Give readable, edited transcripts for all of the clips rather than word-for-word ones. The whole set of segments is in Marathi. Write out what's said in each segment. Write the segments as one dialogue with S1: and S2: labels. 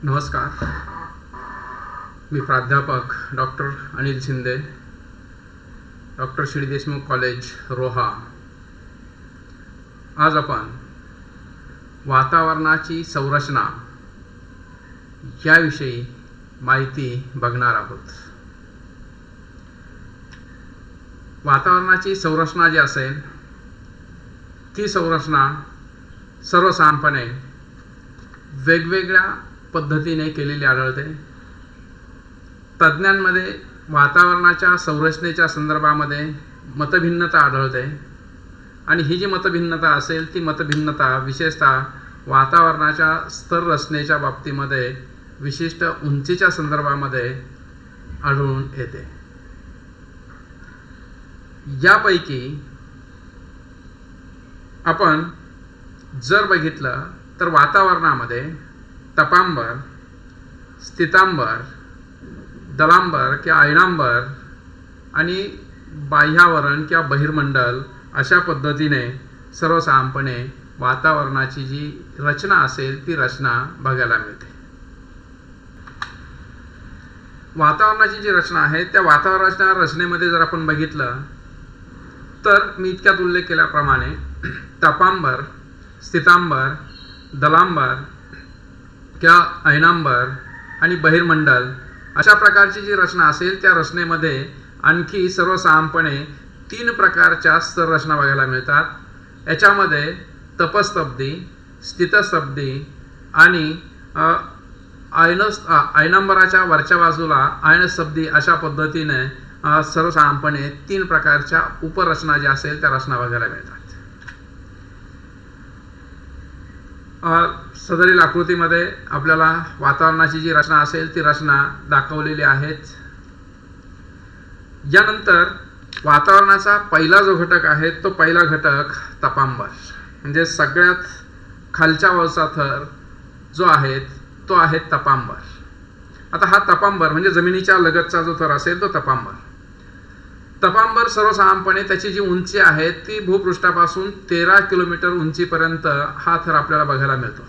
S1: नमस्कार. मी प्राध्यापक doctor Anil Shinde, doctor Shri Deshmukh college Roha. आज आपण वातावरणाची संरचना याविषयी माहिती बघणार आहोत. वातावरणाची संरचना जी असेल ती संरचना सर्वसाधारणपणे वेगवेगळ्या पद्धतीने केलेली आढळते. तज्ज्ञांमध्ये वातावरणाच्या संरचनेच्या संदर्भामध्ये मतभिन्नता आढळते आणि ही जी मतभिन्नता असेल ती मतभिन्नता विशेषतः वातावरणाच्या स्तर रचनेच्या बाबतीमध्ये विशिष्ट उंचीच्या संदर्भामध्ये आढळून येते. यापैकी आपण जर बघितलं तर वातावरणामध्ये तपांबर, स्थितांबर, दलांबर किंवा अयनांबर आणि बाह्यावरण किंवा बहिर्मंडल अशा पद्धतीने सर्वसाधारणपणे वातावरणाची जी रचना असेल ती रचना बघायला मिळते. वातावरणाची जी रचना आहे त्या वातावरणाच्या रचनेमध्ये जर आपण बघितलं तर मी इतक्यात उल्लेख केल्याप्रमाणे तपांबर, स्थितांबर, दलांबर किंवा अयनांबर आणि बहिर्मंडल अशा प्रकारची जी रचना असेल त्या रचनेमध्ये आणखी सर्वसाधारणपणे 3 प्रकारच्या स्तर रचना बघायला मिळतात. याच्यामध्ये तपस्तब्दी, स्थितस्तब्दी आणि अयनांबराच्या वरच्या बाजूला अयनस्तब्दी अशा पद्धतीने सर्वसाधारणपणे 3 प्रकारच्या उपरचना ज्या असेल त्या रचना बघायला मिळतात. सदरील आकृतीमध्ये आपल्याला वातावरणाची जी रचना असेल ती रचना दाखवलेली आहेत. यानंतर वातावरणाचा पहिला जो घटक आहे तो पहिला घटक तपांबर, म्हणजे सगळ्यात खालच्या वरचा थर जो आहे तो आहे तपांबर. आता हा तपांबर म्हणजे जमिनीच्या लगतचा जो थर असेल तो तपांबर. तपांबर सर्वसाधारणपणे त्याची जी उंची आहे ती भूपृष्ठापासून 13 किलोमीटर उंचीपर्यंत हा थर आपल्याला बघायला मिळतो.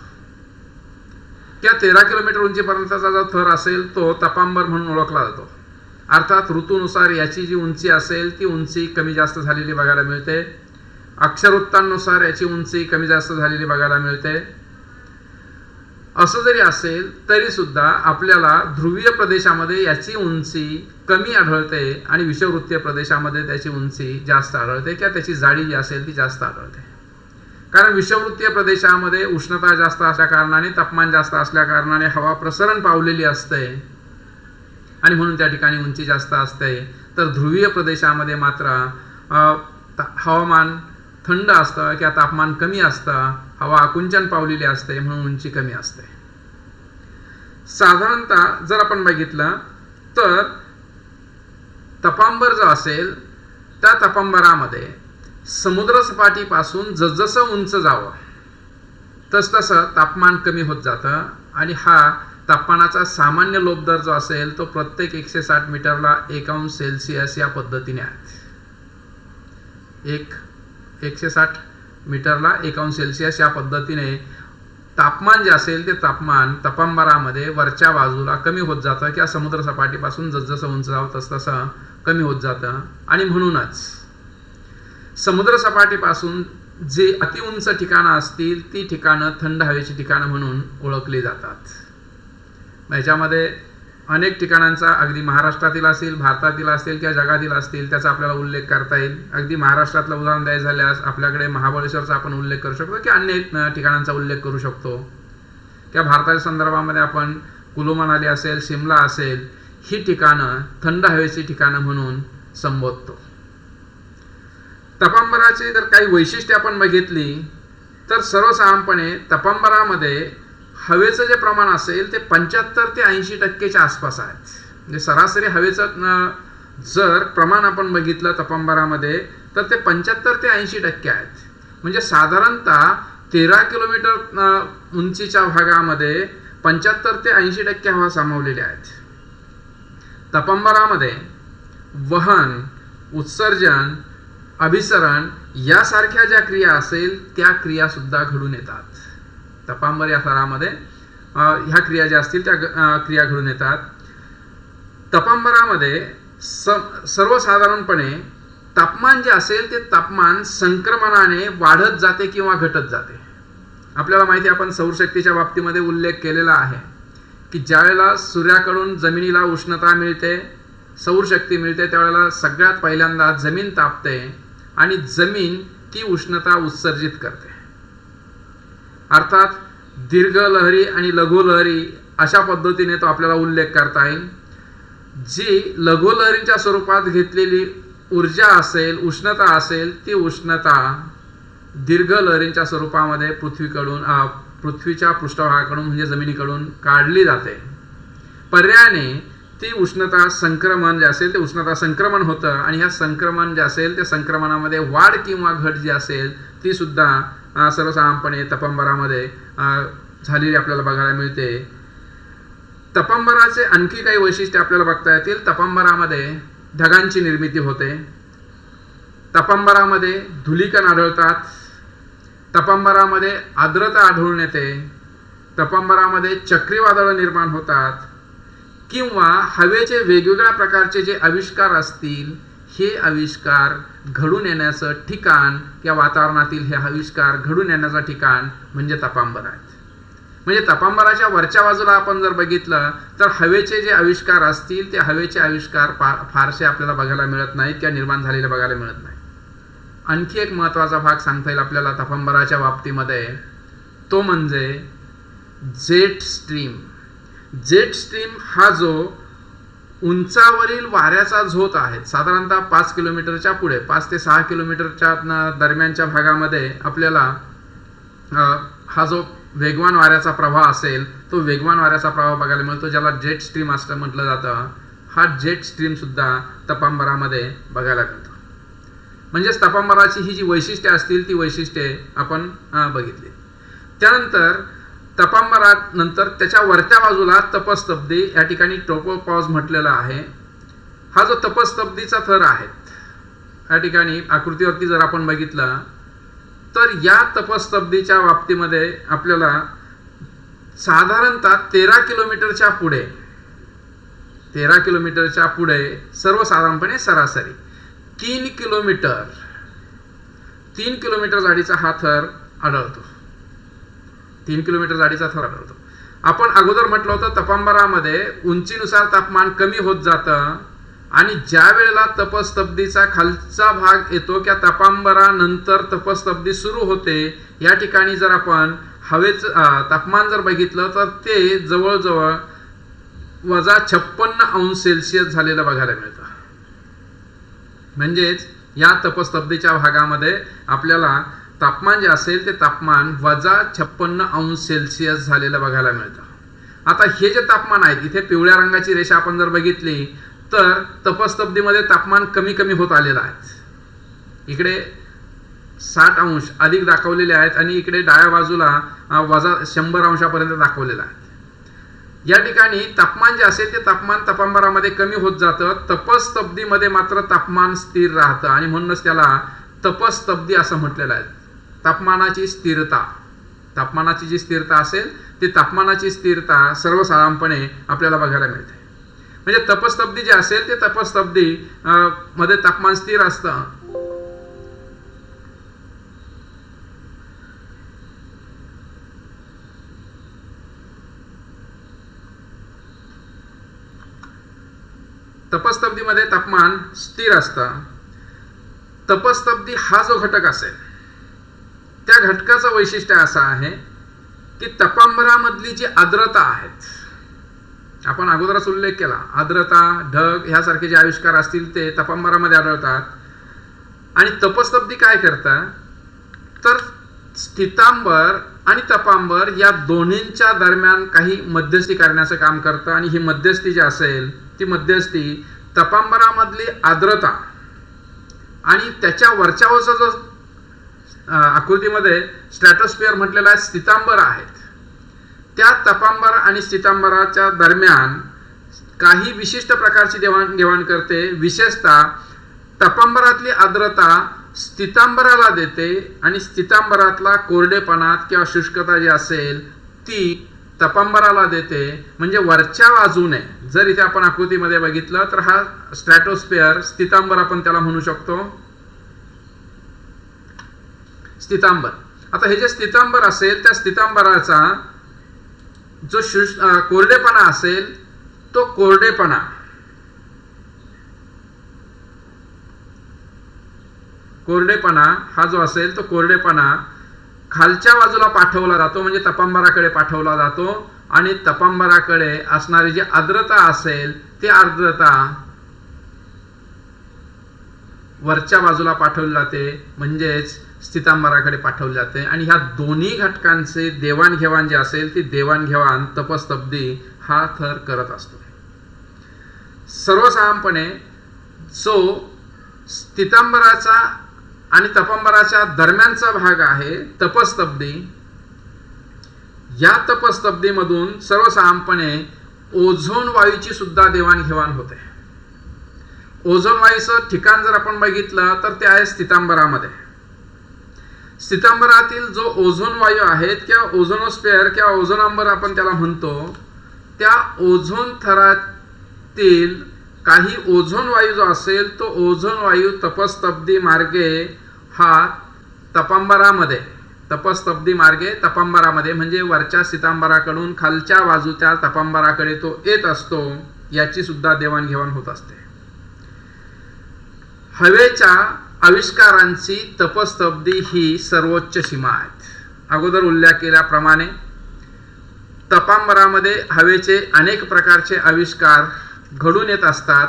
S1: त्या 13 किलोमीटर उंचीपर्यंतचा जो थर असेल तो तपांबर म्हणून ओळखला जातो. अर्थात ऋतूनुसार याची जी उंची असेल ती उंची कमी जास्त झालेली बघायला मिळते. अक्षरवृत्तांनुसार याची उंची कमी जास्त झालेली बघायला मिळते. असं जरी असेल तरी सुद्धा आपल्याला ध्रुवीय प्रदेशामध्ये याची उंची कमी आढळते आणि विषुववृत्तीय प्रदेशामध्ये त्याची उंची जास्त आढळते किंवा त्याची जाडी जी असेल ती जास्त आढळते. कारण विषुववृत्तीय प्रदेशामध्ये उष्णता जास्त असल्या कारणाने, तापमान जास्त असल्या कारणाने हवा प्रसरण पावलेली असते आणि म्हणून त्या ठिकाणी उंची जास्त असते. तर ध्रुवीय प्रदेशामध्ये मात्र हवामान थंड असतं किंवा तापमान कमी असतं, हवा आकुंचन पावलेली असते म्हणून उंची कमी असते. साधारणतः जर आपण बघितलं तर तपांबर जो असेल त्या तपांबरामध्ये समुद्र सपाटीपासून जसजसं उंच जावं तसतसं तापमान कमी होत जातं आणि हा तापमानाचा सामान्य लोप दर जो असेल तो प्रत्येक 160 मीटरला 1 अंश सेल्सिअस या पद्धतीने आहे. 160 मीटरला 1 अंश सेल्सिअस या पद्धतीने तापमान जे असेल ते तापमान तपांबरामध्ये वरच्या बाजूला कमी होत जातं किंवा समुद्र सपाटीपासून जसजसं उंच जावं तसतसं कमी होत जातं आणि म्हणूनच समुद्र सपाटीपासून जे अतिउंच ठिकाणं असतील ती ठिकाणं थंड हवेची ठिकाणं म्हणून ओळखली जातात. याच्यामध्ये अनेक ठिकाणांचा अगदी महाराष्ट्रातील असतील, भारतातील असतील किंवा जगातील असतील त्याचा आपल्याला उल्लेख करता येईल. अगदी महाराष्ट्रातलं उदाहरण द्यायचं झाल्यास आपल्याकडे महाबळेश्वरचा आपण उल्लेख करू शकतो किंवा अन्य ठिकाणांचा उल्लेख करू शकतो किंवा भारताच्या संदर्भामध्ये आपण कुलू मनाली असेल, शिमला असेल, ही ठिकाणं थंड हवेची ठिकाणं म्हणून संबोधतो. तपांबराची जर काही वैशिष्ट्ये आपण बघितली तर सर्वसाधारणपणे तपांबरामध्ये हवेचं जे प्रमाण असेल ते 75 ते 80% आसपास आहेत. म्हणजे सरासरी हवेचं जर प्रमाण आपण बघितलं तपांबरामध्ये तर ते 75 ते 80% आहेत. म्हणजे साधारणतः 13 किलोमीटर उंचीच्या भागामध्ये 75 ते 80% हवा सामावलेली आहेत. तपांबरामध्ये वहन, उत्सर्जन, अभिसरण यासारख्या ज्या क्रिया असेल त्या क्रिया सुद्धा घडून येतात. तपांबर या थरामध्ये ह्या क्रिया ज्या असतील त्या क्रिया घडून येतात. तपांबरामध्ये सर्वसाधारणपणे तापमान जे असेल ते तापमान संक्रमणाने वाढत जाते किंवा घटत जाते. आपल्याला माहिती आहे, आपण सौरशक्तीच्या बाबतीमध्ये उल्लेख केलेला आहे की ज्यावेळेला सूर्याकडून जमिनीला उष्णता मिळते, सौरशक्ती मिळते, त्यावेळेला सगळ्यात पहिल्यांदा जमीन तापते आणि जमीन ती उष्णता उत्सर्जित करते. अर्थात दीर्घ लहरी आणि लघु लहरी अशा पद्धतीने तो आपल्याला उल्लेख करता येईल. जी लघु लहरींच्या स्वरूपात घेतलेली ऊर्जा असेल, उष्णता असेल, ती उष्णता दीर्घ लहरींच्या स्वरूपामध्ये पृथ्वीच्या पृष्ठभागाकडून म्हणजे जमिनीकडून काढली जाते. पर्यायाने ती उष्णता संक्रमण जे असेल ते उष्णता संक्रमण होतं आणि ह्या संक्रमण जे असेल ते संक्रमणामध्ये वाढ किंवा घट जी असेल ती सुद्धा सर्वसाधारणपणे तपांबरामध्ये झालेली आपल्याला बघायला मिळते. तपांबराचे आणखी काही वैशिष्ट्ये आपल्याला बघता येतील. तपांबरामध्ये ढगांची निर्मिती होते, तपांबरामध्ये धुलीकण आढळतात, तपांबरामध्ये आर्द्रता आढळून येते, तपांबरामध्ये चक्रीवादळं निर्माण होतात किंवा हवेचे वेगवेगळ्या प्रकारचे जे आविष्कार असतील हे आविष्कार घडून येण्याचं ठिकाण किंवा वातावरणातील हे आविष्कार घडून येण्याचं ठिकाण म्हणजे तपांबर आहेत. म्हणजे तपांबराच्या वरच्या बाजूला आपण जर बघितलं तर हवेचे जे आविष्कार असतील ते हवेचे आविष्कार फारसे आपल्याला बघायला मिळत नाहीत किंवा निर्माण झालेले बघायला मिळत नाही. आणखी एक महत्त्वाचा भाग सांगता येईल आपल्याला तपांबराच्या बाबतीमध्ये, तो म्हणजे जेट स्ट्रीम. जेट स्ट्रीम हा जो उंचावरील वाऱ्याचा झोत आहे, साधारणतः 5 किलोमीटरच्या पुढे 5 ते 6 किलोमीटरच्या दरम्यानच्या भागामध्ये आपल्याला हा जो वेगवान वाऱ्याचा प्रवाह असेल तो वेगवान वाऱ्याचा प्रवाह बघायला मिळतो, ज्याला जेट स्ट्रीम असं म्हटलं जातं. हा जेट स्ट्रीम सुद्धा तपांबरामध्ये बघायला मिळतो. म्हणजेच तपांबराची ही जी वैशिष्ट्ये असतील ती वैशिष्ट्ये आपण बघितली. त्यानंतर तपांबरात नंतर त्याच्या वरच्या बाजूला तपस्तब्दी, या ठिकाणी ट्रोपोपॉज म्हटलेला आहे. हा जो तपस्तब्दीचा थर आहे, या ठिकाणी आकृतीवरती जर आपण बघितलं तर या तपस्तब्दीच्या बाबतीमध्ये आपल्याला साधारणतः 13 किलोमीटरच्या पुढे सर्वसाधारणपणे सरासरी 3 किलोमीटर जाडीचा हा थर आढळतो. 3 किलोमीटर जाडीचा थर आढळतो. आपण अगोदर म्हटलं होतं तपांबरामध्ये उंचीनुसार तापमान कमी होत जातं आणि ज्या वेळेला तपस्तब्दीचा खालचा भाग येतो किंवा तपांबरानंतर तपस्तब्दी सुरू होते, या ठिकाणी जर आपण हवेचं तापमान जर बघितलं तर ते जवळजवळ -56° झालेलं बघायला मिळतं. म्हणजेच या तपस्तब्दीच्या भागामध्ये आपल्याला तापमान जे असेल ते तापमान -56° झालेलं बघायला मिळतं. आता हे जे तापमान आहेत, इथे पिवळ्या रंगाची रेषा आपण जर बघितली तर तपस्तब्दीमध्ये तापमान कमी होत आलेलं आहे. इकडे 60° अधिक दाखवलेले आहेत आणि इकडे डाव्या बाजूला -100° दाखवलेलं आहे. या ठिकाणी तापमान जे असेल ते तापमान तपांबरामध्ये कमी होत जातं, तपस्तब्दीमध्ये मात्र तापमान स्थिर राहतं आणि म्हणूनच त्याला तपस्तब्दी असं म्हटलेलं आहे. तापमानाची स्थिरता, तापमानाची जी स्थिरता असेल ती तापमानाची स्थिरता सर्वसाधारणपणे आपल्याला बघायला मिळते. म्हणजे तपस्तब्दी जे असेल ते तपस्तब्दी मध्ये तापमान स्थिर असतं. तपस्तब्दीमध्ये तापमान स्थिर असतं. तपस्तब्दी हा जो घटक असेल त्या घटकाचं वैशिष्ट्य असं आहे की तपांबरामधली जी आर्द्रता आहेत, आपण अगोदरच उल्लेख केला, आर्द्रता, ढग ह्यासारखे जे आविष्कार असतील ते तपांबरामध्ये आढळतात. आणि तपस्तब्दी काय करतं तर स्थितांबर आणि तपांबर या दोन्हींच्या दरम्यान काही मध्यस्थी करण्याचं काम करतं. आणि ही मध्यस्थी जी असेल ती मध्यस्थी तपांबरामधली आर्द्रता आणि त्याच्या वरच्यावरचा जो आकृतीमध्ये स्ट्रॅटोस्फिअर म्हटलेला आहे स्थितांबर आहेत, त्या तपांबर आणि स्थितांबराच्या दरम्यान काही विशिष्ट प्रकारची देवाणघेवाण करते. विशेषतः तपांबरातली आर्द्रता स्थितांबराला देते आणि स्थितांबरातला कोरडेपणा किंवा शुष्कता जी असेल ती तपांबराला देते. म्हणजे वरच्या बाजूने जर इथे आपण आकृतीमध्ये बघितलं तर हा स्ट्रॅटोस्फिअर स्थितांबर आपण त्याला म्हणू शकतो. स्थितांबर. आता हे जे स्थितांबर असेल त्या स्थितांबराचा जो कोरडेपणा असेल तो कोरडेपणा हा जो असेल तो कोरडेपणा खालच्या बाजूला पाठवला जातो. म्हणजे तपांबराकडे पाठवला जातो आणि तपांबराकडे असणारी जी आर्द्रता असेल ती आर्द्रता वरच्या बाजूला पाठवली जाते. म्हणजेच स्थितांबराकडे पाठवली जाते. आणि ह्या दोन्ही घटकांचे देवाणघेवाण जे असेल ती देवाणघेवाण तपस्तब्दी हा थर करत असतो. सर्वसाधारणपणे जो स्थितांबराचा आणि तपांबराच्या दरम्यानचा भाग आहे तपस्तब्दी, या तपस्तब्दीमधून सर्वसाधारणपणे ओझोन वायूची सुद्धा देवाणघेवाण होते. ओझोन वायूचं ठिकाण जर आपण बघितलं तर ते आहे स्थितांबरामध्ये. स्थितांबरातील जो ओझोन वायू आहेत किंवा ओझोनोस्फिअर किंवा ओझोनांबर आपण त्याला म्हणतो, त्या ओझोन थरातील काही ओझोन वायू जो असेल तो ओझोन वायू तपस्तब्दी मार्गे हा तपांबरामध्ये तपस्तब्दी मार्गे तपांबरामध्ये म्हणजे वरच्या स्थितांबराकडून खालच्या बाजूच्या तपांबराकडे तो येत असतो. याची सुद्धा देवाणघेवाण होत असते. हवेच्या आविष्कारांची तपस्तब्दी ही सर्वोच्च सीमा आहेत. अगोदर उल्लेख केल्याप्रमाणे तपांबरामध्ये हवेचे अनेक प्रकारचे आविष्कार घडून येत असतात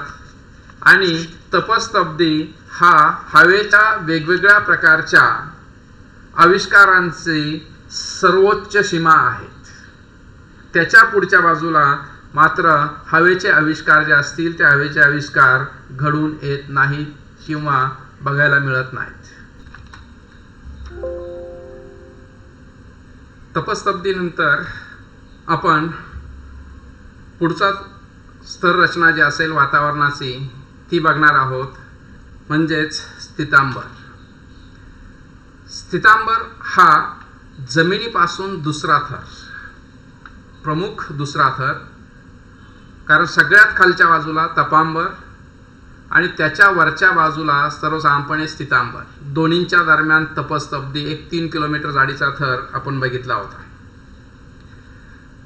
S1: आणि तपस्तब्दी हा हवेच्या वेगवेगळ्या प्रकारच्या आविष्कारांची सर्वोच्च सीमा आहेत. त्याच्या पुढच्या बाजूला मात्र हवेचे आविष्कार जे असतील ते हवेचे आविष्कार घडून येत नाहीत किंवा बघायला मिळत नाहीत. तपस्तब्दीनंतर आपण पुढचा स्तर रचना जी असेल वातावरणाची ती बघणार आहोत. म्हणजेच स्थितांबर. स्थितांबर हा जमिनीपासून दुसरा थर, प्रमुख दुसरा थर. कारण सगळ्यात खालच्या बाजूला तपांबर आणि त्याच्या वरच्या बाजूला सर्वसाधारणपणे स्थितांबर. दोन्हींच्या दरम्यान तपस्तब्दी एक 3 किलोमीटर जाडीचा थर आपण बघितला होता.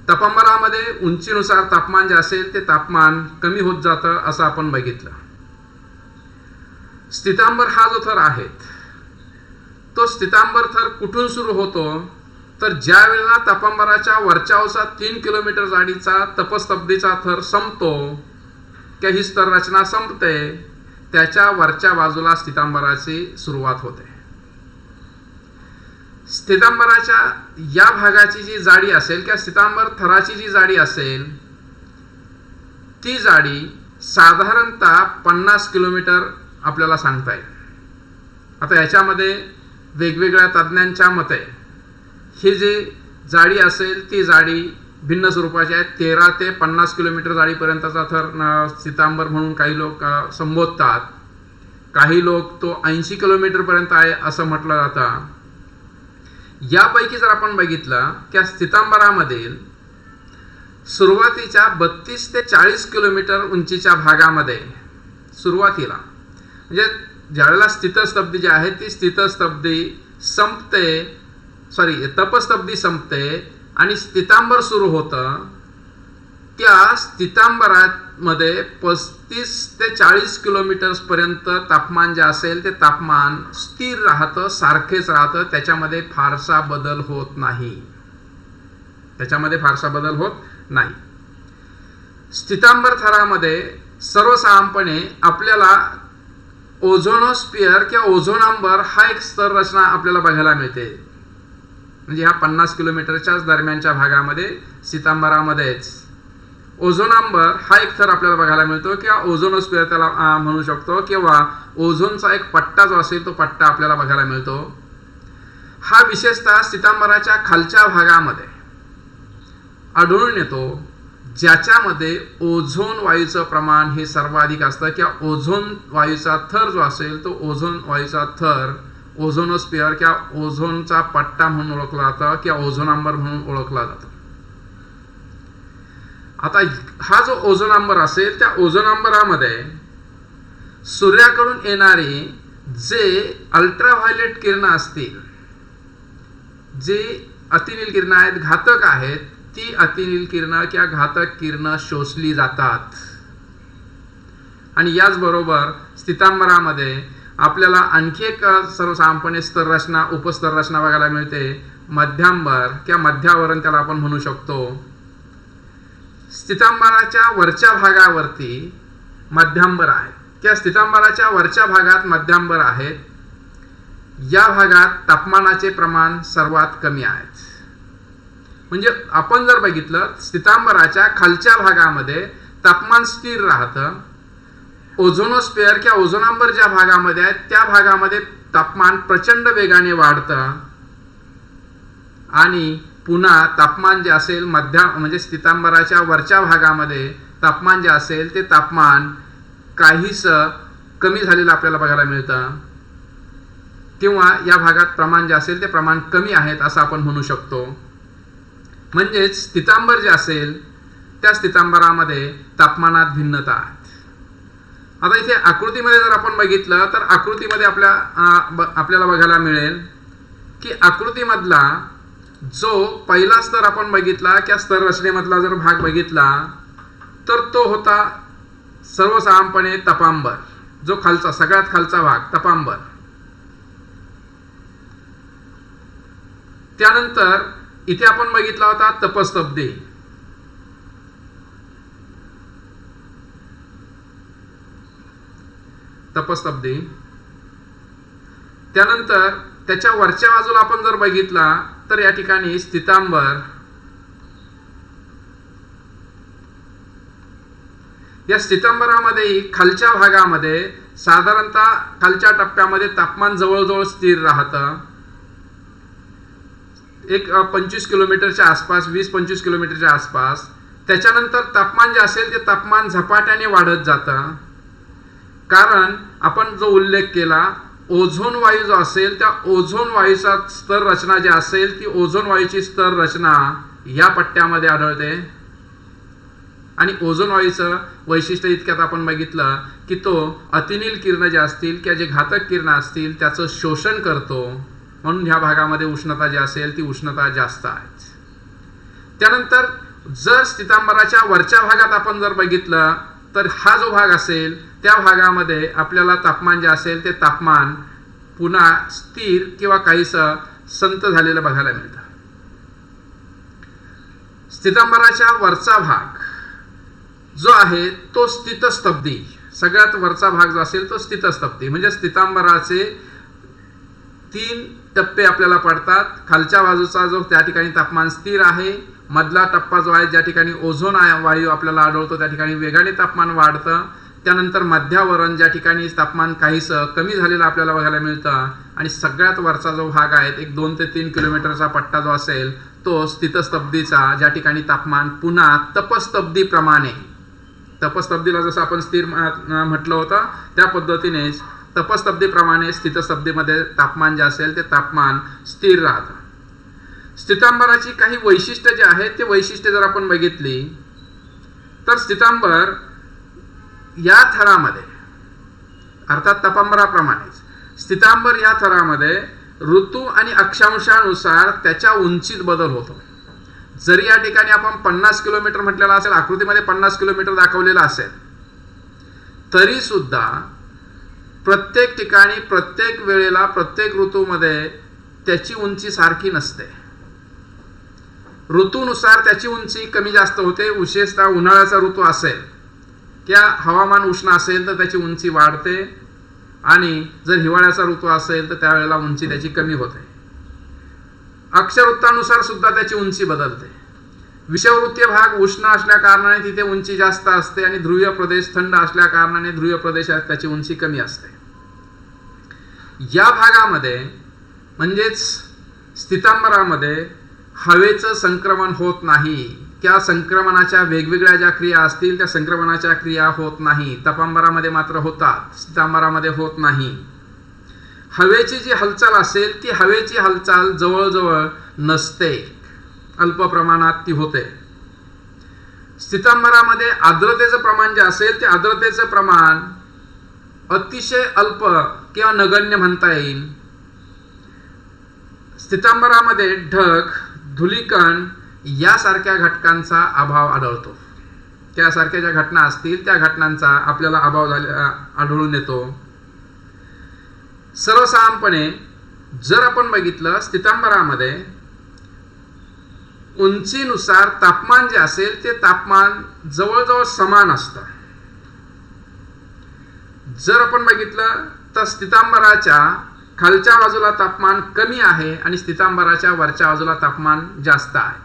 S1: तपांबरामध्ये उंचीनुसार तापमान जे असेल ते तापमान कमी होत जातं असं आपण बघितलं. स्थितांबर हा जो थर आहे तो स्थितांबर थर कुठून सुरू होतो तर ज्या वेळेला तपांबराच्या वरच्या ओसात 3 किलोमीटर जाडीचा तपस्तब्दीचा थर संपतो किंवा ही स्तर रचना संपते त्याच्या वरच्या बाजूला स्थितांबराची सुरुवात होते. स्थितांबराच्या या भागाची जी जाडी असेल किंवा स्थितांबर थराची जी जाडी असेल ती जाडी साधारणतः 50 किलोमीटर आपल्याला सांगता येईल. आता याच्यामध्ये वेगवेगळ्या तज्ज्ञांच्या मते ही जी जाडी असेल ती जाडी भिन्न स्वरूपाची आहे. 13 ते 50 किलोमीटर जाडीपर्यंतचा थर स्थितांबर म्हणून काही लोक संबोधतात. काही लोक तो 80 किलोमीटरपर्यंत आहे असं म्हटलं जातं. यापैकी जर आपण बघितलं की स्थितांबरामधील सुरुवातीच्या 32 ते 40 किलोमीटर उंचीच्या भागामध्ये सुरुवातीला म्हणजे ज्यावेळेला स्थितस्तब्दी जी आहे ती तपस्तब्दी संपते आणि स्थितांबर सुरू होतं. त्या स्थितांबरामध्ये 35 ते 40 किलोमीटर पर्यंत तापमान जे असेल ते तापमान स्थिर राहतं, सारखेच राहतं. त्याच्यामध्ये फारसा बदल होत नाही. स्थितांबर थरामध्ये सर्वसाधारणपणे आपल्याला ओझोनोस्फिअर किंवा ओझोनांबर हा एक स्तर रचना आपल्याला बघायला मिळते. म्हणजे ह्या 50 किलोमीटरच्याच दरम्यानच्या भागामध्ये स्थितांबरामध्येच ओझोनांबर हा एक थर आपल्याला बघायला मिळतो किंवा ओझोनोस्फिअर त्याला म्हणू शकतो किंवा ओझोनचा एक पट्टा जो असेल तो पट्टा आपल्याला बघायला मिळतो. हा विशेषतः स्थितांबराच्या खालच्या भागामध्ये आढळून येतो ज्याच्यामध्ये ओझोन वायूचं प्रमाण हे सर्वाधिक असतं किंवा ओझोन वायूचा थर जो असेल तो ओझोन वायूचा थर ओझोनोस्फिअर किंवा ओझोनचा पट्टा म्हणून ओळखला जातो किंवा ओझोनांबर म्हणून ओळखला जातो. आता हा जो ओझोन असेल त्या ओझोन सूर्याकडून येणारी जे अल्ट्राव्हायोलेट किरण असतील, जे अतिनील किरण आहेत, घातक आहेत, ती अतिनील किरण किंवा घातक किरण शोषली जातात. आणि याचबरोबर स्थितांबरामध्ये आपल्याला आणखी एक सर्वसाधारणपणे स्तर रचना, उपस्तर रचना बघायला मिळते. मध्यांबर किंवा मध्यावरण त्याला आपण म्हणू शकतो. स्थितांबराच्या वरच्या भागावरती मध्यांबर आहे किंवा स्थितांबराच्या वरच्या भागात मध्यांबर आहेत. या भागात तापमानाचे प्रमाण सर्वात कमी आहेत. म्हणजे आपण जर बघितलं, स्थितांबराच्या खालच्या भागामध्ये तापमान स्थिर राहतं. ओझोनोस्फिअर किंवा ओझोनंबर ज्या भागामध्ये आहे त्या भागामध्ये तापमान प्रचंड वेगाने वाढतं. आणि पुन्हा तापमान जे असेल म्हणजे स्थितांबराच्या वरच्या भागामध्ये तापमान जे असेल ते तापमान काहीस कमी झालेलं आपल्याला बघायला मिळतं. किंवा या भागात प्रमाण जे असेल ते प्रमाण कमी आहेत असं आपण म्हणू शकतो. म्हणजेच स्थितांबर जे असेल त्या स्थितांबरामध्ये तापमानात भिन्नता आहेत. आता इथे आकृतीमध्ये जर आपण बघितलं तर आकृतीमध्ये आपल्याला बघायला मिळेल की आकृतीमधला जो पहिला स्तर आपण बघितला किंवा स्तर रचनेमधला जर भाग बघितला तर तो होता सर्वसाधारणपणे तपांबर. जो खालचा, सगळ्यात खालचा भाग तपांबर. त्यानंतर इथे आपण बघितला होता तपस्तब्दी. तपस्तब्दी. त्यानंतर त्याच्या वरच्या बाजूला आपण जर बघितला तर या ठिकाणी स्थितांबर. या स्थितांबरामध्ये खालच्या भागामध्ये साधारणतः खालच्या टप्प्यामध्ये तापमान जवळजवळ स्थिर राहतं. एक 25 किलोमीटरच्या आसपास, 20-25 किलोमीटरच्या आसपास. त्याच्यानंतर तापमान जे असेल ते तापमान झपाट्याने वाढत जातं. कारण आपण जो उल्लेख केला, ओझोन वायू जो असेल त्या ओझोन वायूचा स्तर रचना जी असेल ती ओझोन वायूची स्तर रचना या पट्ट्यामध्ये आढळते. आणि ओझोन वायूचं वैशिष्ट्य इतक्यात आपण बघितलं की तो अतिनील किरण जे असतील किंवा जे घातक किरण असतील त्याचं शोषण करतो. म्हणून ह्या भागामध्ये उष्णता जी असेल ती उष्णता जास्त आहे. त्यानंतर जर स्थितांबराच्या वरच्या भागात आपण जर बघितलं तर हा जो भाग असेल त्या भागामध्ये आपल्याला तापमान जे असेल ते तापमान पुन्हा स्थिर किंवा काहीसं संत झालेलं बघायला मिळतं. स्थितांबराच्या वरचा भाग जो आहे तो स्थितस्तब्दी. सगळ्यात वरचा भाग जो असेल तो स्थितस्तब्दी. म्हणजे स्थितांबराचे 3 टप्पे आपल्याला पडतात. खालच्या बाजूचा जो त्या ठिकाणी तापमान स्थिर आहे, मधला टप्पा जो आहे ज्या ठिकाणी ओझोन वायू आपल्याला आढळतो त्या ठिकाणी वेगाने तापमान वाढतं. त्यानंतर मध्यावरण ज्या ठिकाणी तापमान काहीसं कमी झालेलं आपल्याला बघायला मिळतं. आणि सगळ्यात वरचा जो भाग आहे एक 2 ते 3 किलोमीटरचा पट्टा जो असेल तो स्थितस्तब्दीचा, ज्या ठिकाणी तापमान पुन्हा तपस्तब्दीप्रमाणे, तपस्तब्दीला जसं आपण स्थिर म्हटलं होतं त्या पद्धतीनेच तपस्तब्दीप्रमाणे स्थितस्तब्दीमध्ये तापमान जे असेल ते तापमान स्थिर राहतं. स्थितांबराची काही वैशिष्ट्ये जी आहेत ते वैशिष्ट्ये जर आपण बघितली तर स्थितांबर या थरामध्ये, अर्थात तपांबराप्रमाणेच स्थितांबर या थरामध्ये ऋतू आणि अक्षांशानुसार त्याच्या उंचीत बदल होतो. जरी या ठिकाणी आपण 50 किलोमीटर म्हटलेला असेल, आकृतीमध्ये 50 किलोमीटर दाखवलेला असेल, तरी सुद्धा प्रत्येक ठिकाणी प्रत्येक वेळेला प्रत्येक ऋतूमध्ये त्याची उंची सारखी नसते. ऋतूनुसार त्याची उंची कमी जास्त होते. विशेषतः उन्हाळ्याचा ऋतू असेल किंवा हवामान उष्ण असेल तर त्याची उंची वाढते. आणि जर हिवाळ्याचा ऋतू असेल तर त्यावेळेला उंची त्याची कमी होते. अक्षवृत्तानुसार सुद्धा त्याची उंची बदलते. विषुववृत्तीय भाग उष्ण असल्या कारणाने तिथे उंची जास्त असते आणि ध्रुवीय प्रदेश थंड असल्या कारणाने ध्रुवीय प्रदेशात त्याची उंची कमी असते. या भागामध्ये म्हणजेच स्थितांबरामध्ये हवेचं संक्रमण होत नाही किंवा संक्रमणाच्या वेगवेगळ्या ज्या क्रिया असतील त्या संक्रमणाच्या क्रिया होत नाही. तपांबरामध्ये मात्र होतात, स्थितांबरामध्ये होत नाही. हवेची जी हालचाल असेल ती हवेची हालचाल जवळजवळ नसते, अल्प प्रमाणात ती होते. स्थितांबरामध्ये आर्द्रतेचं प्रमाण जे असेल ते आर्द्रतेचं प्रमाण अतिशय अल्प किंवा नगण्य म्हणता येईल. स्थितांबरामध्ये ढग, धुलीकण यासारख्या घटकांचा अभाव आढळतो. त्यासारख्या ज्या घटना असतील त्या घटनांचा आपल्याला अभाव आढळून येतो. सर्वसाधारणपणे जर आपण बघितलं स्थितांबरामध्ये उंचीनुसार तापमान जे असेल ते तापमान जवळजवळ समान असतं. जर आपण बघितलं तर स्थितांबराच्या खालच्या बाजूला तापमान कमी आहे आणि स्थितांबराच्या वरच्या बाजूला तापमान जास्त आहे.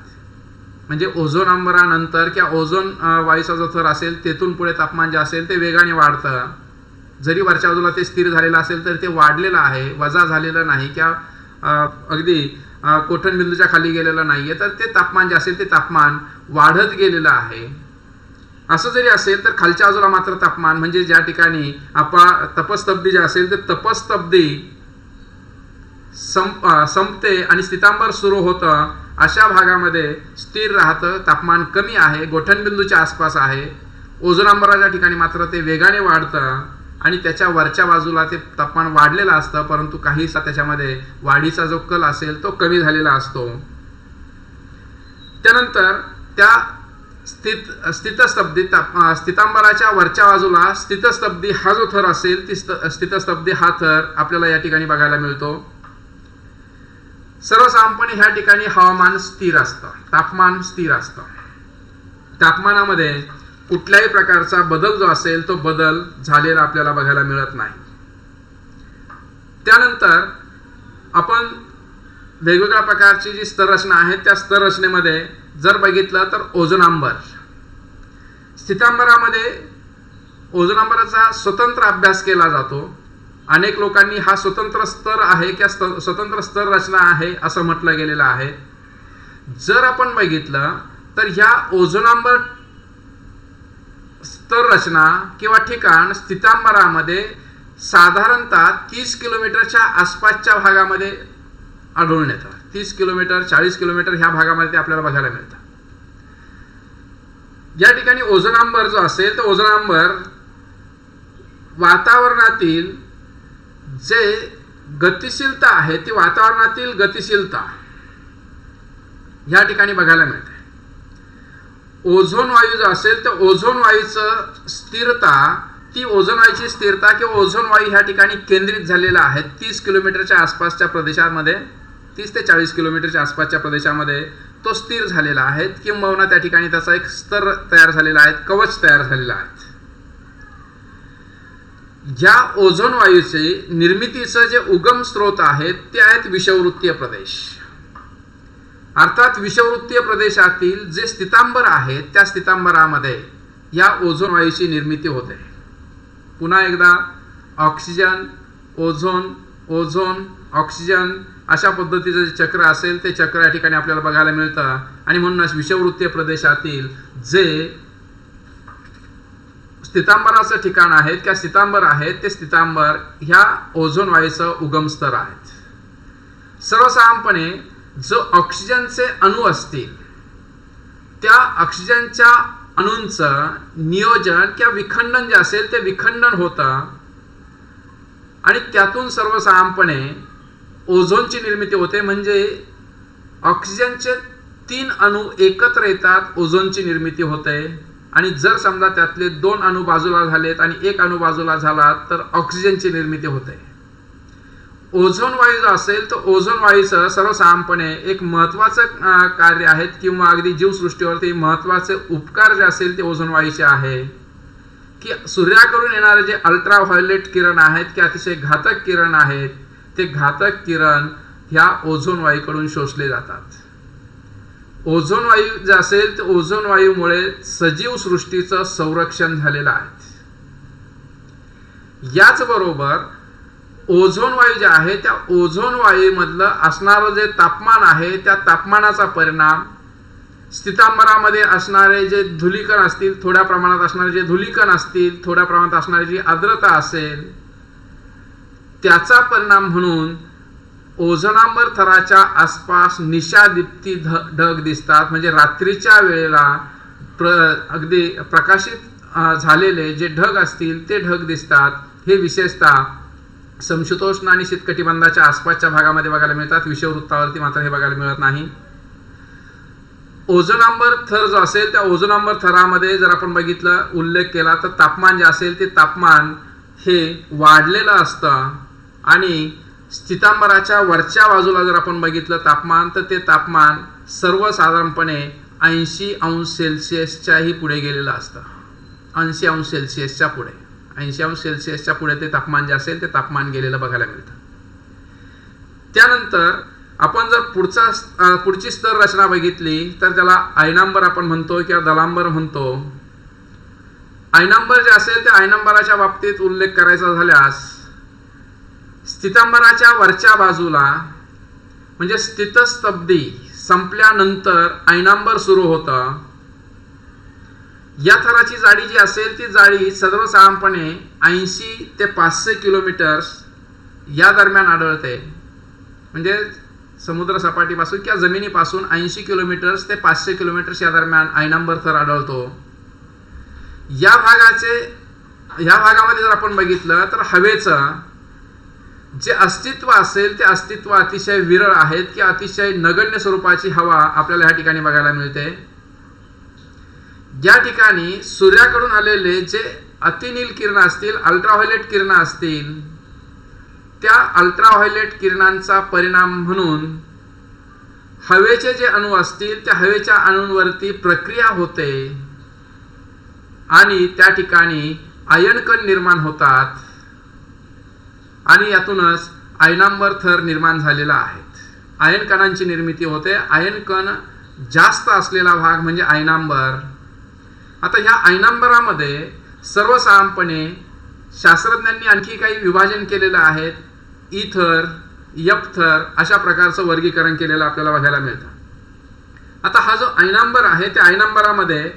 S1: म्हणजे ओझोन अंबरानंतर किंवा ओझोन वायूचा जो थर असेल तेथून पुढे तापमान जे असेल ते वेगाने वाढतं. जरी वरच्या बाजूला ते स्थिर झालेलं असेल तर ते वाढलेलं आहे, वजा झालेलं नाही किंवा अगदी कोठणबिंदूच्या खाली गेलेलं नाहीये, तर ते तापमान जे असेल ते तापमान वाढत गेलेलं आहे. असं जरी असेल तर खालच्या बाजूला मात्र तापमान म्हणजे ज्या ठिकाणी तपस्तब्दी जे असेल ते तपस्तब्दी संपते आणि स्थितांबर सुरू होतं अशा भागामध्ये स्थिर राहतं, तापमान कमी आहे, गोठणबिंदूच्या आसपास आहे. ओझोनांबराच्या ठिकाणी मात्र ते वेगाने वाढतं आणि त्याच्या वरच्या बाजूला ते तापमान वाढलेलं असतं, परंतु काहीसा त्याच्यामध्ये वाढीचा जो कल असेल तो कमी झालेला असतो. त्यानंतर त्या स्थितांबराच्या वरच्या बाजूला स्थितस्तब्दी हा जो थर असेल ती स्थितस्तब्दी हा थर आपल्याला या ठिकाणी बघायला मिळतो. सर्वसाधारणपणे ह्या ठिकाणी हवामान स्थिर असतं, तापमान स्थिर असतं. तापमानामध्ये कुठल्याही प्रकारचा बदल जो असेल तो बदल झालेला आपल्याला बघायला मिळत नाही. त्यानंतर आपण वेगवेगळ्या प्रकारची जी स्तररचना आहे त्या स्तररचनेमध्ये जर बघितलं तर ओझोनांबर, स्थितांबरामध्ये ओझोनांबराचा स्वतंत्र अभ्यास केला जातो. अनेक लोकांनी हा स्वतंत्र स्तर आहे किंवा स्वतंत्र स्तर रचना आहे असं म्हटलं गेलेलं आहे. जर आपण बघितलं तर ह्या ओझोनांबर स्तर रचना किंवा ठिकाण स्थितांबरामध्ये साधारणतः 30 किलोमीटरच्या आसपासच्या भागामध्ये आढळून येतं. 30 किलोमीटर 40 किलोमीटर ह्या भागामध्ये ते आपल्याला बघायला मिळतं. या ठिकाणी ओझोनांबर जो असेल तर ओझोनांबर वातावरणातील जे गतिशीलता आहे ती वातावरणातील गतिशीलता या ठिकाणी बघायला मिळते. ओझोन वायू जो असेल तर ओझोन वायूचं स्थिरता, ती ओझोन वायूची स्थिरता किंवा ओझोन वायू ह्या ठिकाणी केंद्रित झालेला आहे 30 किलोमीटरच्या आसपासच्या प्रदेशामध्ये, 30 ते 40 किलोमीटरच्या आसपासच्या प्रदेशामध्ये तो स्थिर झालेला आहे. किंबहुना त्या ठिकाणी त्याचा एक स्तर तयार झालेला आहे, कवच तयार झालेला आहे. ज्या ओझोन वायूचे निर्मितीचं जे उगम स्रोत आहेत ते आहेत विषुववृत्तीय प्रदेश. अर्थात विषुववृत्तीय प्रदेशातील जे स्थितांबर आहेत त्या स्थितांबरामध्ये या ओझोन वायूची निर्मिती होते. पुन्हा एकदा ऑक्सिजन, ओझोन, ओझोन, ऑक्सिजन अशा पद्धतीचं जे चक्र असेल ते चक्र या ठिकाणी आपल्याला बघायला मिळतं. आणि म्हणूनच विषुववृत्तीय प्रदेशातील जे स्थितांबराचं ठिकाण आहेत किंवा स्थितांबर आहेत ते स्थितांबर ह्या ओझोन वायूचं उगम स्तर आहेत. सर्वसाधारणपणे जो ऑक्सिजनचे अणू असतील त्या ऑक्सिजनच्या अणूंचं नियोजन किंवा विखंडन जे असेल ते विखंडन होतं आणि त्यातून सर्वसाधारणपणे ओझोनची निर्मिती होते. म्हणजे ऑक्सिजनचे 3 अणू एकत्र येतात, ओझोनची निर्मिती होते. आणि जर समजा त्यातले 2 अणू बाजूला झालेत आणि 1 अणू बाजूला झाला तर ऑक्सिजनची निर्मिती होते. ओझोन वायू जो असेल तर ओझोन वायूचं सर्वसाधारणपणे एक महत्वाचं कार्य आहेत किंवा अगदी जीवसृष्टीवरती महत्वाचे उपकार जे असेल ते ओझोन वायूचे आहे की सूर्याकडून येणारे जे अल्ट्रा व्हायोलेट किरण आहेत की अतिशय घातक किरण आहेत ते घातक किरण ह्या ओझोन वायूकडून शोषले जातात. ओझोन वायू जे असेल तर ओझोन वायूमुळे सजीव सृष्टीचं संरक्षण झालेलं आहे. याचबरोबर ओझोन वायू जे आहे त्या ओझोन वायूमधलं असणारं जे तापमान आहे त्या तापमानाचा परिणाम स्थितांबरामध्ये असणारे जे धुलीकण असतील, थोड्या प्रमाणात असणारे जे धुलीकण असतील, थोड्या प्रमाणात असणारी जी आर्द्रता असेल त्याचा परिणाम म्हणून ओझोनांबर थराच्या आसपास निशादीप्ती ढग दिसतात. म्हणजे रात्रीच्या वेळेला अगदी प्रकाशित झालेले जे ढग असतील ते ढग दिसतात. हे विशेषतः समशीतोष्ण आणि शीतकटिबंधाच्या आसपासच्या भागामध्ये बघायला मिळतात. विषुववृत्तावरती मात्र हे बघायला मिळत नाही. ओझोनांबर थर जो असेल त्या ओझोनांबर थरामध्ये जर आपण बघितलं उल्लेख केला तर तापमान जे असेल ते तापमान हे वाढलेलं असतं आणि स्थितांबराच्या वरच्या बाजूला जर आपण बघितलं तापमान तर ते तापमान सर्वसाधारणपणे 80 अंश सेल्सिअसच्याही पुढे गेलेलं असतं. 80 अंश सेल्सिअसच्या पुढे 80 अंश सेल्सिअसच्या पुढे ते तापमान जे असेल ते तापमान गेलेलं बघायला मिळतं. त्यानंतर आपण जर पुढची स्तर रचना बघितली तर त्याला आयनांबर आपण म्हणतो किंवा दलांबर म्हणतो. आयनांबर जे असेल त्या आयनांबराच्या बाबतीत उल्लेख करायचा झाल्यास स्थितांबराच्या वरच्या बाजूला म्हणजे स्थितस्तब्दी संपल्यानंतर आयनांबर सुरू होतं. या थराची जाडी जी असेल ती जाडी सर्वसाधारणपणे 80 ते 500 किलोमीटर्स या दरम्यान आढळते. म्हणजे समुद्र सपाटीपासून किंवा जमिनीपासून 80 किलोमीटर्स ते 500 किलोमीटर्स या दरम्यान आयनांबर थर आढळतो. या भागामध्ये जर आपण बघितलं तर हवेचं जे अस्तित्व असेल ते अस्तित्व अतिशय विरळ आहेत की अतिशय नगण्य स्वरूपाची हवा आपल्याला या ठिकाणी बघायला मिळते. या ठिकाणी सूर्याकडून आलेले जे अतिनील किरण असतील अल्ट्राव्हायोलेट किरण असतील त्या अल्ट्राव्हायोलेट किरणांचा परिणाम म्हणून हवेचे जे अणु असतील त्या हवेच्या अणूंवरती प्रक्रिया होते आणि त्या ठिकाणी आयन कण निर्माण होतात आणि यातूनच आयनांबर थर निर्माण झालेला आहे. आयन कणांची निर्मिती होते. आयन कण जास्त असलेला भाग म्हणजे आयनांबर. आता ह्या आयनांबरामध्ये सर्वसाधारणपणे शास्त्रज्ञांनी आणखी काही विभाजन केलेलं आहे. इथर, एफ थर अशा प्रकारचं वर्गीकरण केलेलं आपल्याला बघायला मिळतं. आता हा जो आयनांबर आहे त्या आयनांबरामध्ये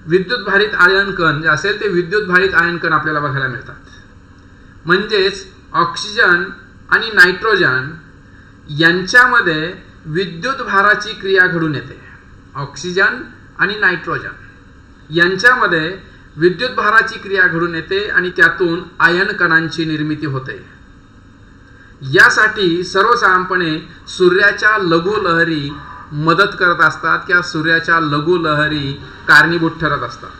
S1: विद्युत भारित आयन कण जे असेल ते विद्युत भारित आयन कण आपल्याला बघायला मिळतात. म्हणजेच ऑक्सिजन आणि नायट्रोजन यांच्यामध्ये विद्युत भाराची क्रिया घडून येते. ऑक्सिजन आणि नायट्रोजन यांच्यामध्ये विद्युत भाराची क्रिया घडून येते आणि त्यातून आयन कणांची निर्मिती होते. यासाठी सर्वसाधारणपणे सूर्याच्या लघुलहरी मदत करत असतात किंवा सूर्याच्या लघुलहरी कारणीभूत ठरत असतात.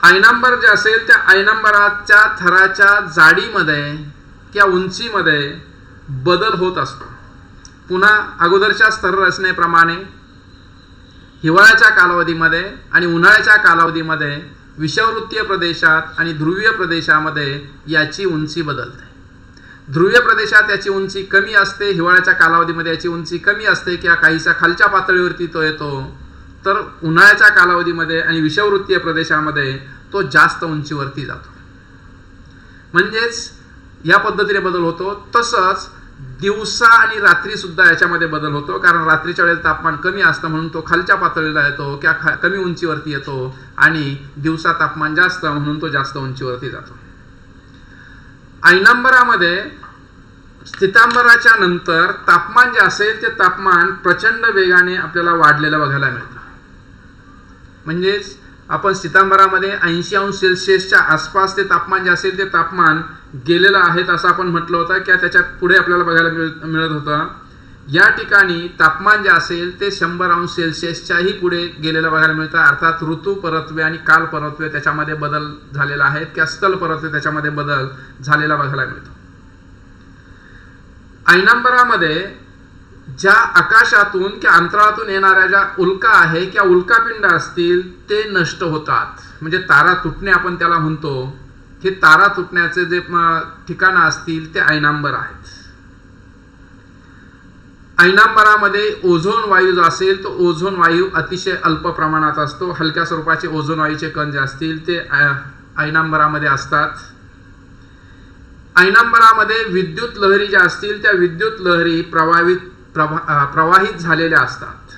S1: आयनांबर जे असेल त्या आयनांबराच्या थराच्या जाडीमध्ये किंवा उंचीमध्ये बदल होत असतो. पुन्हा अगोदरच्या स्तर रचनेप्रमाणे हिवाळ्याच्या कालावधीमध्ये आणि उन्हाळ्याच्या कालावधीमध्ये विषुववृत्तीय प्रदेशात आणि ध्रुवीय प्रदेशामध्ये याची उंची बदलते. ध्रुवीय प्रदेशात याची उंची कमी असते, हिवाळ्याच्या कालावधीमध्ये याची उंची कमी असते किंवा काहीसा खालच्या पातळीवरती तो येतो. तर उन्हाळ्याच्या कालावधीमध्ये आणि विषुववृत्तीय प्रदेशामध्ये तो जास्त उंचीवरती जातो. म्हणजेच या पद्धतीने बदल होतो. तसंच दिवसा आणि रात्री सुद्धा याच्यामध्ये बदल होतो. कारण रात्रीच्या वेळेला तापमान कमी असतं म्हणून तो खालच्या पातळीला येतो किंवा कमी उंचीवरती येतो आणि दिवसा तापमान जास्त म्हणून तो जास्त उंचीवरती जातो. आयनांबरामध्ये स्थितांबराच्या नंतर तापमान जे असेल ते तापमान प्रचंड वेगाने आपल्याला वाढलेलं बघायला मिळतं. म्हणजेच आपण स्थितांबरामध्ये 80 अंश सेल्सिअसच्या आसपास ते तापमान जे असेल ते तापमान गेलेलं आहे असं आपण म्हटलं होतं किंवा त्याच्या पुढे आपल्याला बघायला मिळत होतं. या ठिकाणी तापमान जे असेल ते 100 अंश सेल्सिअसच्याही पुढे गेलेलं बघायला मिळतं. अर्थात ऋतू परत्वे आणि काल परत्वे त्याच्यामध्ये बदल झालेला आहे किंवा स्थल परत्वे त्याच्यामध्ये बदल झालेला बघायला मिळतो. आयनांबरामध्ये ज्या आकाशातून किंवा अंतराळातून येणाऱ्या ज्या उल्का आहे किंवा उल्कापिंड असतील ते नष्ट होतात. म्हणजे तारा तुटणे आपण त्याला म्हणतो. हे तारा तुटण्याचे जे ठिकाणं असतील ते आयनांबर आहेत. आयनांबरामध्ये ओझोन वायू जो असेल तो ओझोन वायू अतिशय अल्प प्रमाणात असतो. हलक्या स्वरूपाचे ओझोन वायूचे कण जे असतील ते आयनांबरामध्ये असतात. आयनांबरामध्ये विद्युत लहरी ज्या असतील त्या विद्युत लहरी प्रवाहित झालेल्या असतात.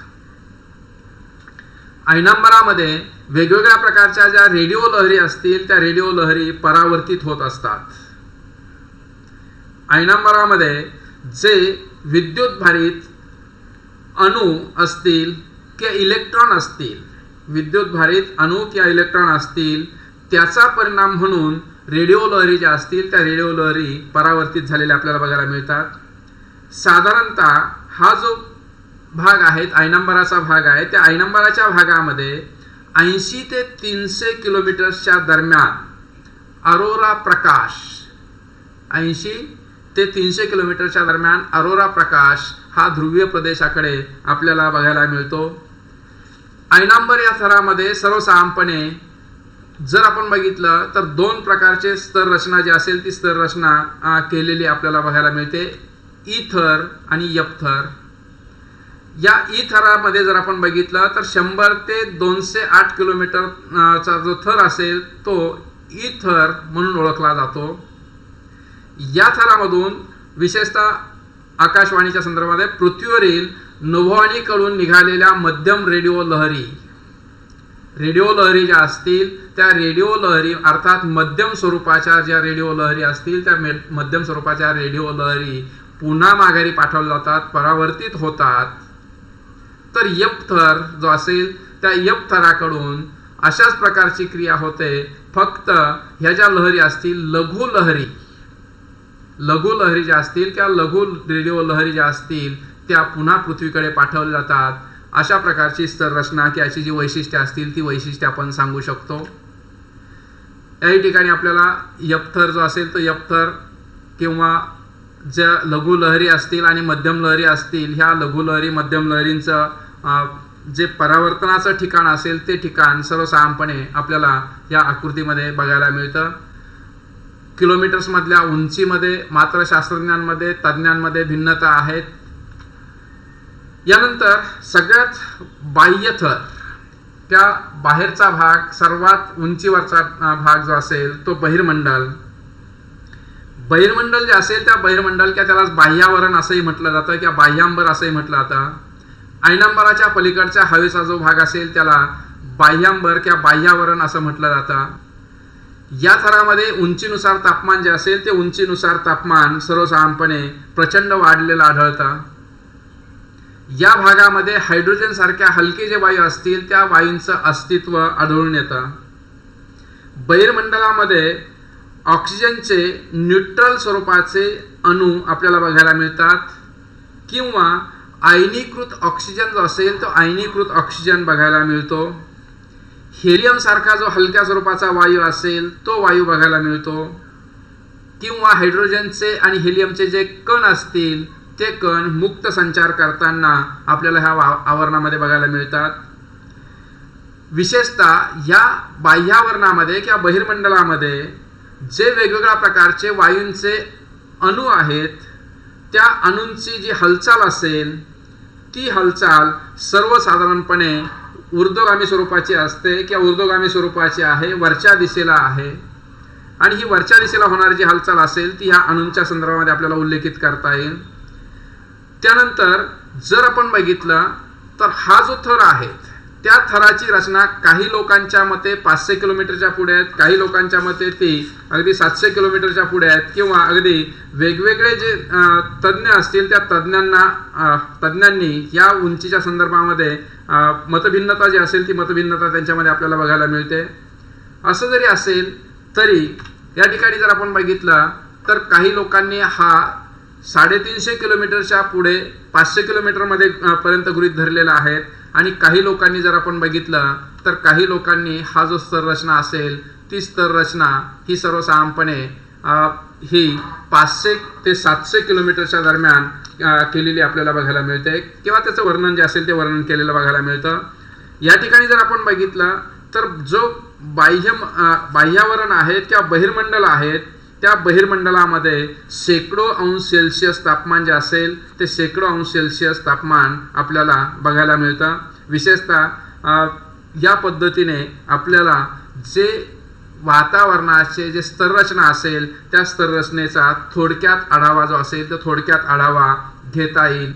S1: आयनांबरामध्ये वेगवेगळ्या प्रकारच्या ज्या रेडिओ लहरी असतील त्या रेडिओ लहरी परावर्तित होत असतात. आयनांबरामध्ये जे विद्युत भारित अणू असतील किंवा इलेक्ट्रॉन असतील, विद्युतभारित अणू किंवा इलेक्ट्रॉन असतील, त्याचा परिणाम म्हणून रेडिओ लहरी ज्या असतील त्या रेडिओ लहरी परावर्तित झालेल्या आपल्याला बघायला मिळतात. साधारणतः हा जो भाग आहे आयनंबराचा भाग आहे, त्या आयनंबराच्या भागामध्ये 80 ते 300 किलोमीटर्सच्या दरम्यान अरोरा प्रकाश, 80 ते 300 किलोमीटरच्या दरम्यान अरोरा प्रकाश हा ध्रुवीय प्रदेशाकडे आपल्याला बघायला मिळतो. आयनांबर या थरामध्ये सर्वसाधारणपणे जर आपण बघितलं तर 2 प्रकारचे स्तर रचना जी असेल ती स्तर रचना केलेली आपल्याला बघायला मिळते, ई थर आणि एफ थर. या ई थरामध्ये जर आपण बघितलं तर 100 ते 208 किलोमीटरचा जो थर असेल तो ई थर म्हणून ओळखला जातो. या थरामधून विशेषतः आकाशवाणीच्या संदर्भामध्ये पृथ्वीवरील नभोवाणीकडून निघालेल्या मध्यम रेडिओ लहरी ज्या असतील त्या रेडिओ लहरी अर्थात मध्यम स्वरूपाच्या ज्या रेडिओ लहरी असतील त्या मध्यम स्वरूपाच्या रेडिओ लहरी पुन्हा माघारी पाठवल्या जातात, परावर्तित होतात. तर एफ थर जो असेल त्या एफ थराकडून अशाच प्रकारची क्रिया होते, फक्त ह्या ज्या लहरी असतील लघु लहरी ज्या असतील किंवा लघु रेडिओ लहरी ज्या असतील त्या पुन्हा पृथ्वीकडे पाठवल्या जातात. अशा प्रकारची स्तर रचना की अशी जी वैशिष्ट्ये असतील ती वैशिष्ट्ये आपण सांगू शकतो. याही ठिकाणी आपल्याला एफ थर जो असेल तो एफ थर किंवा ज्या लघु लहरी असतील आणि मध्यम लहरी असतील, ह्या लघु लहरी मध्यम लहरींचं जे परावर्तनाचं ठिकाण असेल ते ठिकाण सर्वसाधारणपणे आपल्याला या आकृतीमध्ये बघायला मिळतं. किलोमीटर्स मधल्या उंचीमध्ये मात्र शास्त्रज्ञांमध्ये तज्ज्ञांमध्ये भिन्नता आहेत. यानंतर सगळ्यात बाह्य थर, त्या बाहेरचा भाग, सर्वात उंचीवरचा भाग जो असेल तो बहिर्मंडल जे असेल त्या बहिर्मंडल किंवा त्याला बाह्यावरण असंही म्हटलं जातं किंवा बाह्यांबर असंही म्हटलं जातं. आयनांबराच्या पलीकडच्या हवेचा जो भाग असेल त्याला बाह्यांबर किंवा बाह्यावरण असं म्हटलं जातं. या थरामध्ये उंचीनुसार तापमान जे असेल ते उंचीनुसार तापमान सर्वसाधारणपणे प्रचंड वाढलेलं आढळतं. या भागामध्ये हायड्रोजन सारख्या हलके जे वायू असतील त्या वायूंचं अस्तित्व आढळून येतं. बहिर्मंडलामध्ये ऑक्सिजनचे न्यूट्रल स्वरूपाचे अणू आपल्याला बघायला मिळतात किंवा आयनीकृत ऑक्सिजन जो असेल तो आयनीकृत ऑक्सिजन बघायला मिळतो. हेलियम सारखा जो हलक्या स्वरूपाचा वायू असेल तो वायू बघायला मिळतो किंवा हायड्रोजनचे आणि हेलियमचे जे कण असतील ते कण मुक्त संचार करताना आपल्याला ह्या आवरणामध्ये बघायला मिळतात. विशेषतः या बाह्यावरणामध्ये किंवा बहिर्मंडलामध्ये जे वेगवेगळ्या प्रकारचे वायूंचे अणू आहेत त्या अणूंची जी हालचाल असेल ती हालचाल सर्वसाधारणपणे ऊर्ध्वगामी स्वरूपाची असते किंवा ऊर्ध्वगामी स्वरूपाची आहे, वरच्या दिशेला आहे. आणि ही वरच्या दिशेला होणारी जी हालचाल असेल ती ह्या अणूंच्या संदर्भामध्ये आपल्याला उल्लेखित करता येईल. त्यानंतर जर आपण बघितलं तर हा जो थर आहे त्या थराची रचना काही लोकांच्या मते 500 किलोमीटरच्या पुढे आहेत, काही लोकांच्या मते ती अगदी 700 किलोमीटरच्या पुढे आहेत किंवा अगदी वेगवेगळे जे तज्ज्ञ असतील त्या तज्ज्ञांनी या उंचीच्या संदर्भामध्ये मतभिन्नता जी असेल ती मतभिन्नता त्यांच्यामध्ये आपल्याला बघायला मिळते. असं जरी असेल तरी या ठिकाणी जर आपण बघितलं तर काही लोकांनी हा 350 किलोमीटरच्या पुढे 500 किलोमीटरमध्ये पर्यंत गृहीत धरलेला आहे आणि काही लोकांनी जर आपण बघितलं तर काही लोकांनी हा जो स्तर रचना असेल ती स्तर रचना ही सर्वसाधारणपणे ही 500 ते 700 किलोमीटरच्या दरम्यान केलेली आपल्याला बघायला मिळते किंवा त्याचं वर्णन जे असेल ते वर्णन केलेलं बघायला मिळतं. या ठिकाणी जर आपण बघितलं तर जो बाह्यावरण आहेत किंवा बहिर्मंडल आहेत त्या बहिर्मंडलामध्ये शेकडो अंश सेल्सिअस तापमान जे असेल ते शेकडो अंश सेल्सिअस तापमान आपल्याला बघायला मिळतं. विशेषतः या पद्धतीने आपल्याला जे वातावरणाचे जे स्तररचना असेल त्या स्तररचनेचा थोडक्यात आढावा जो असेल तो थोडक्यात आढावा घेता येईल.